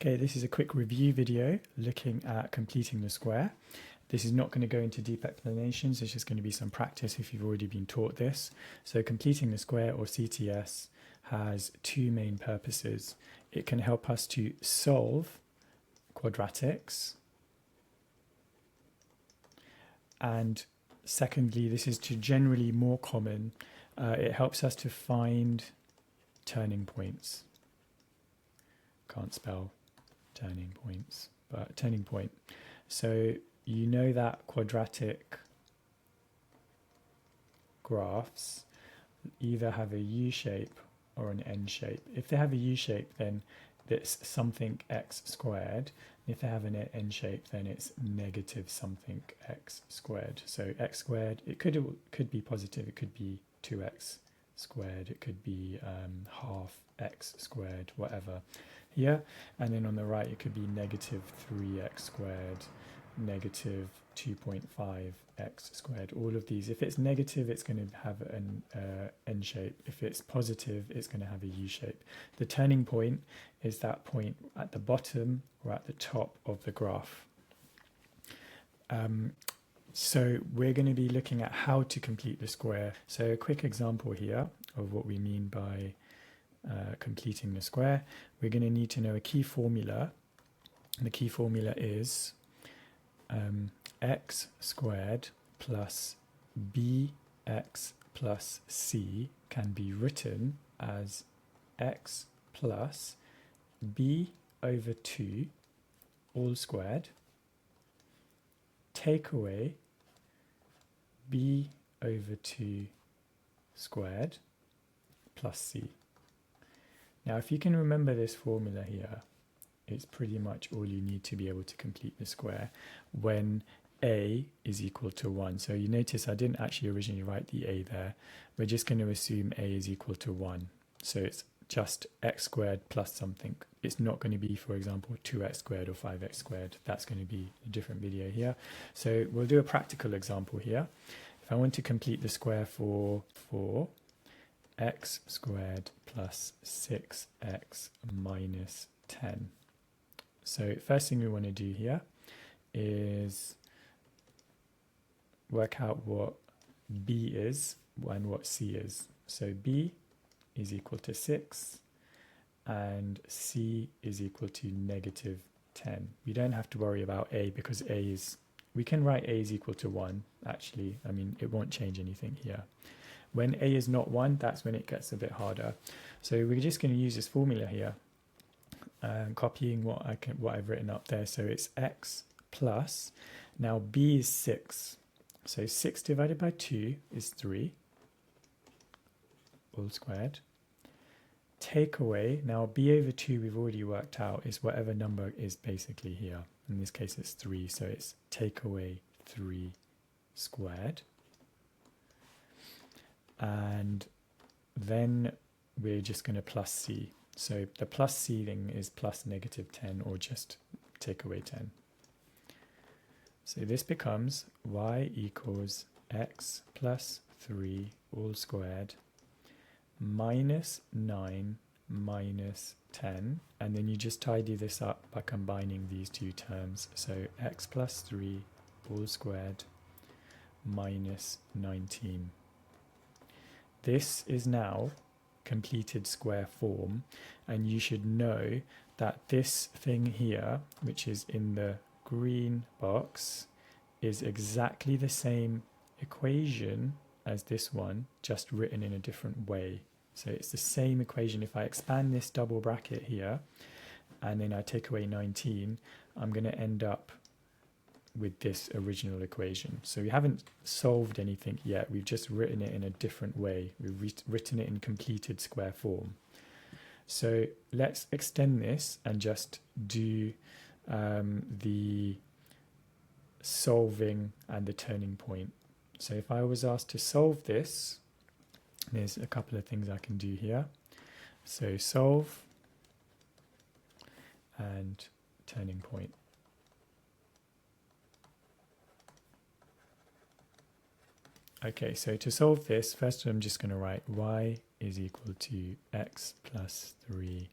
Okay, this is a quick review video looking at completing the square. This is not going to go into deep explanations, it's just going to be some practice if you've already been taught this. So completing the square, or CTS, has two main purposes. It can help us to solve quadratics, and secondly, this is generally more common, it helps us to find turning points. Can't spell turning points, but turning point. So you know that quadratic graphs either have a U shape or an N shape. If they have a U shape, then it's something x squared. If they have an N shape, then it's negative something x squared. So x squared, it could be positive, it could be 2x squared, it could be half x squared, whatever here. And then on the right, it could be negative 3x squared, negative 2.5x squared. All of these, if it's negative, it's going to have an N shape. If it's positive, it's going to have a U shape. The turning point is that point at the bottom or at the top of the graph. So we're going to be looking at how to complete the square. So a quick example here of what we mean by completing the square. We're going to need to know a key formula. The key formula is x squared plus bx plus c can be written as x plus b over 2 all squared, take away b over 2 squared plus c. Now, if you can remember this formula here, it's pretty much all you need to be able to complete the square when a is equal to 1. So you notice I didn't actually originally write the a there. We're just going to assume a is equal to 1. So it's just x squared plus something. It's not going to be, for example, 2x squared or 5x squared. That's going to be a different video here. So we'll do a practical example here. If I want to complete the square for x squared plus 6x minus 10. So first thing we want to do here is work out what b is and what c is. So b is equal to 6 and c is equal to negative 10. We don't have to worry about a because a is, we can write a is equal to 1 actually. I mean, it won't change anything here. When a is not 1, that's when it gets a bit harder. So we're just going to use this formula here, copying what I've written up there. So it's x plus, now b is 6. So 6 divided by 2 is 3, all squared. Take away, now b over 2 we've already worked out is whatever number is basically here. In this case it's 3, so it's take away 3 squared. And then we're just going to plus c. So the plus c thing is plus negative 10 or just take away 10. So this becomes y equals x plus 3 all squared minus 9 minus 10. And then you just tidy this up by combining these two terms. So x plus 3 all squared minus 19. This is now completed square form, and you should know that this thing here, which is in the green box, is exactly the same equation as this one, just written in a different way. So it's the same equation. If I expand this double bracket here and then I take away 19, I'm going to end up with this original equation. So we haven't solved anything yet, we've just written it in a different way. We've written it in completed square form. So let's extend this and just do the solving and the turning point. So if I was asked to solve this, there's a couple of things I can do here. So solve and turning point. Okay, so to solve this, first I'm just going to write y is equal to x plus 3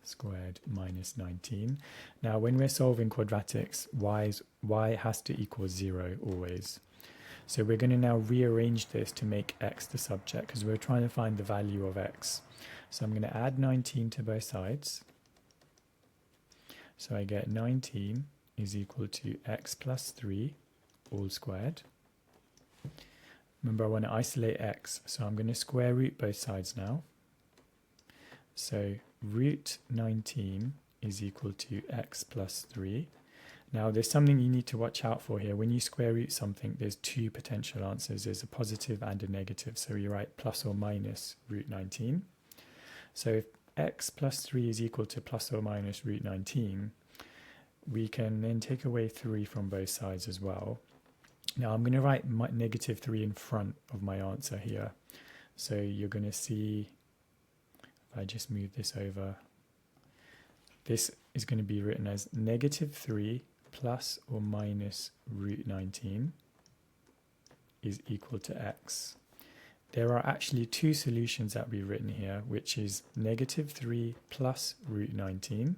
squared minus 19. Now when we're solving quadratics, y has to equal 0 always. So we're going to now rearrange this to make x the subject because we're trying to find the value of x. So I'm going to add 19 to both sides. So I get 19 is equal to x plus 3 all squared. Remember, I want to isolate x, so I'm going to square root both sides now. So root 19 is equal to x plus 3. Now there's something you need to watch out for here. When you square root something, there's two potential answers. There's a positive and a negative. So you write plus or minus root 19. So if x plus 3 is equal to plus or minus root 19, we can then take away 3 from both sides as well. Now I'm going to write negative 3 in front of my answer here. So you're going to see, if I just move this over, this is going to be written as negative 3 plus or minus root 19 is equal to x. There are actually two solutions that we've written here, which is negative 3 plus root 19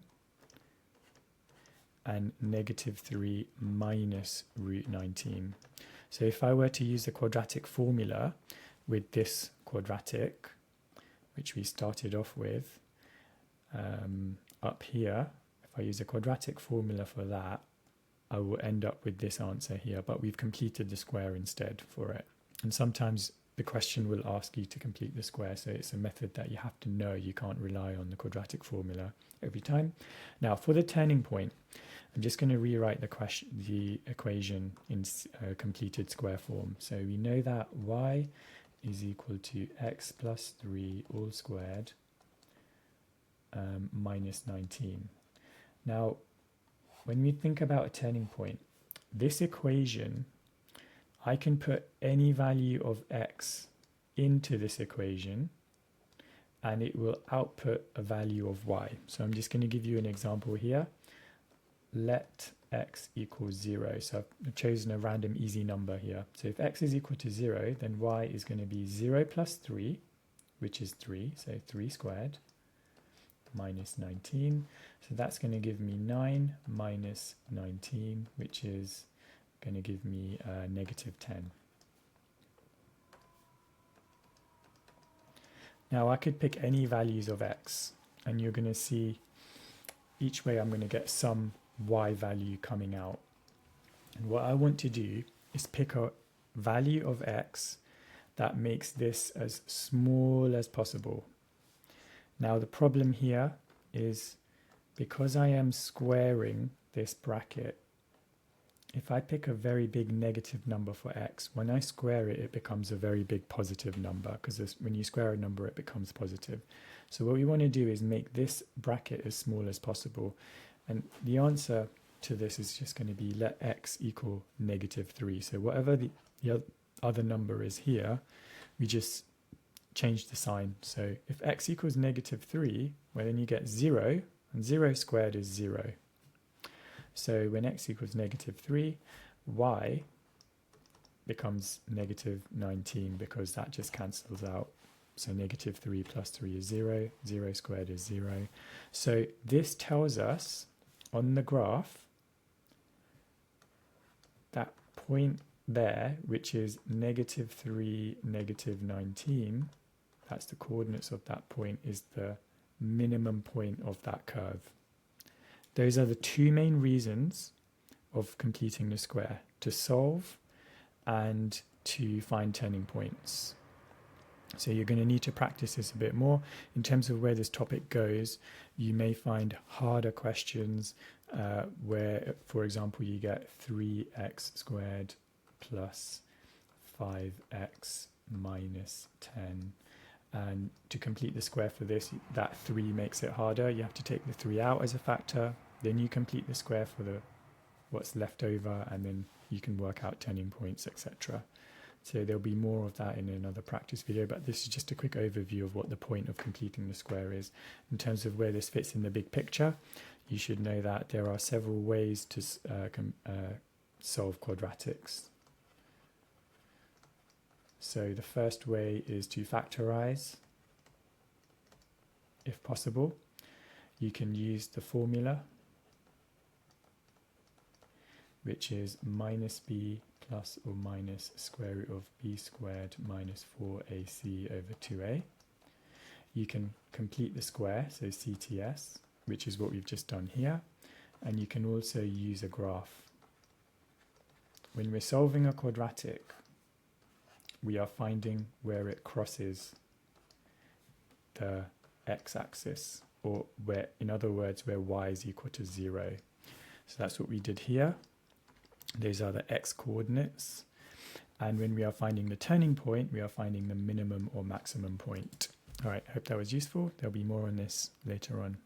and negative 3 minus root 19. So if I were to use the quadratic formula with this quadratic, which we started off with up here, if I use a quadratic formula for that, I will end up with this answer here, but we've completed the square instead for it. And sometimes the question will ask you to complete the square, so it's a method that you have to know. You can't rely on the quadratic formula every time. Now for the turning point, I'm just going to rewrite the equation in completed square form. So we know that y is equal to x plus 3 all squared minus 19. Now when we think about a turning point, this equation, I can put any value of x into this equation and it will output a value of y. So I'm just going to give you an example here. Let x equal 0. So I've chosen a random easy number here. So if x is equal to 0, then y is going to be 0 plus 3, which is 3, so 3 squared, minus 19. So that's going to give me 9 minus 19, which is going to give me negative 10. Now I could pick any values of x, and you're going to see each way I'm going to get some y value coming out. And what I want to do is pick a value of x that makes this as small as possible. Now the problem here is because I am squaring this bracket, if I pick a very big negative number for x, when I square it, it becomes a very big positive number, because when you square a number, it becomes positive. So what we want to do is make this bracket as small as possible. And the answer to this is just going to be let x equal negative 3. So whatever the other number is here, we just change the sign. So if x equals negative 3, well then you get 0, and 0 squared is 0. So when x equals negative 3, y becomes negative 19 because that just cancels out. So negative 3 plus 3 is 0, 0 squared is 0. So this tells us on the graph that point there, which is negative 3, negative 19, that's the coordinates of that point, is the minimum point of that curve. Those are the two main reasons of completing the square: to solve and to find turning points. So you're going to need to practice this a bit more. In terms of where this topic goes, you may find harder questions where, for example, you get 3x squared plus 5x minus 10. And to complete the square for this, that 3 makes it harder. You have to take the 3 out as a factor. Then you complete the square for what's left over, and then you can work out turning points, etc. So there'll be more of that in another practice video, but this is just a quick overview of what the point of completing the square is. In terms of where this fits in the big picture, you should know that there are several ways to solve quadratics. So the first way is to factorize, if possible. you can use the formula, which is minus b plus or minus square root of b squared minus 4ac over 2a. You can complete the square, so CTS, which is what we've just done here, and you can also use a graph. When we're solving a quadratic, we are finding where it crosses the x-axis, or where, in other words, where y is equal to 0. So that's what we did here. Those are the x coordinates. And when we are finding the turning point, we are finding the minimum or maximum point. All right, hope that was useful. There'll be more on this later on.